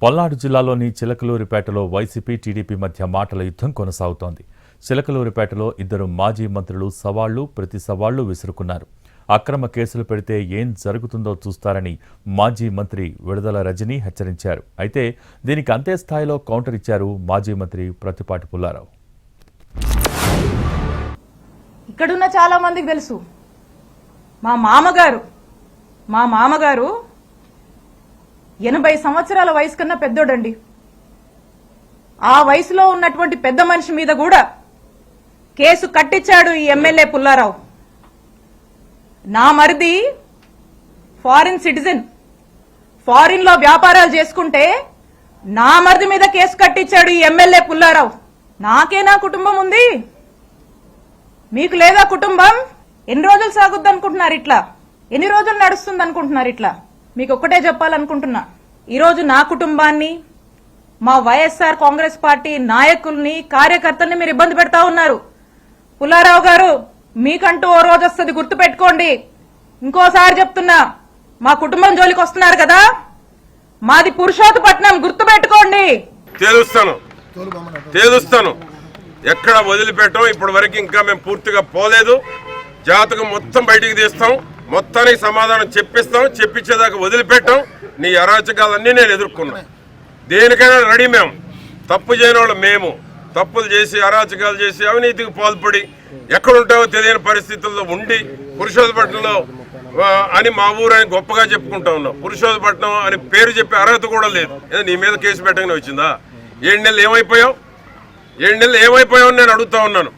పల్నాడు జిల్లాలోని చిలకలూరిపేటలో YCP TDP మధ్య మాటల యుద్ధం కొనసాగుతోంది. చిలకలూరిపేటలో ఇద్దరు మాజీ మంత్రులు ప్రతి సవాళ్లు విసురుకున్నారు. అక్రమ కేసులు పెడితే ఏం జరుగుతుందో చూస్తారని మాజీ మంత్రి విడుదల రజని హెచ్చరించారు. అయితే దీనికి అంతే స్థాయిలో కౌంటర్ ఇచ్చారు మాజీ మంత్రి ప్రత్తిపాటి పుల్లారావు. ఇక్కడున్న చాలా మందికి తెలుసు, మా మామగారు 80 సంవత్సరాల వయసు కన్నా పెద్దోడండి. ఆ వయసులో ఉన్నటువంటి పెద్ద మనిషి మీద కూడా కేసు కట్టించాడు ఈ ఎమ్మెల్యే పుల్లారావు. నా మరిది ఫారిన్ సిటిజన్, ఫారిన్ లో వ్యాపారాలు చేసుకుంటే నా మరిది మీద కేసు కట్టించాడు ఈ ఎమ్మెల్యే పుల్లారావు. నాకేనా కుటుంబం ఉంది, మీకు లేదా కుటుంబం? ఎన్ని రోజులు సాగుద్ది అనుకుంటున్నారు ఇట్లా? ఎన్ని రోజులు నడుస్తుంది అనుకుంటున్నారు ఇట్లా? మీకు ఒక్కటే చెప్పాలనుకుంటున్నా, ఈరోజు నా కుటుంబాన్ని, మా వైఎస్ఆర్ కాంగ్రెస్ పార్టీ నాయకుల్ని, కార్యకర్తల్ని మీరు ఇబ్బంది పెడతా ఉన్నారు. పుల్లారావు గారు, మీకంటూ ఓ రోజు వస్తుంది, గుర్తు పెట్టుకోండి. ఇంకోసారి చెప్తున్నా, మా కుటుంబం జోలికి వస్తున్నారు కదా, మాది పురుషోత్తపట్నం, గుర్తు పెట్టుకోండి. తేలుస్తాను ఎక్కడ వదిలిపెట్టాం. ఇప్పటి వరకు ఇంకా మేము పూర్తిగా పోలేదు. జాతకం మొత్తం బయటికి తీస్తాం, మొత్తానికి సమాధానం చెప్పిస్తాం. చెప్పించేదాకా వదిలిపెట్టాం. నీ అరాచకాలన్నీ నేను ఎదుర్కొన్నా. దేనికైనా రెడీ. మేము తప్పు చేయని వాళ్ళు, మేము తప్పులు చేసి అరాచకాలు చేసి అవినీతికి పాల్పడి ఎక్కడుంటావో తెలియని పరిస్థితుల్లో ఉండి పురుషోత్తపట్నంలో అని మా ఊరు అని గొప్పగా చెప్పుకుంటా ఉన్నాం. పురుషోత్తపట్నం అని పేరు చెప్పే అర్హత కూడా లేదు. నీ మీద కేసు పెట్టగానే వచ్చిందా? 7 నెలలు ఏమైపోయావు? 7 నెలలు ఏమైపోయావు నేను అడుగుతా ఉన్నాను.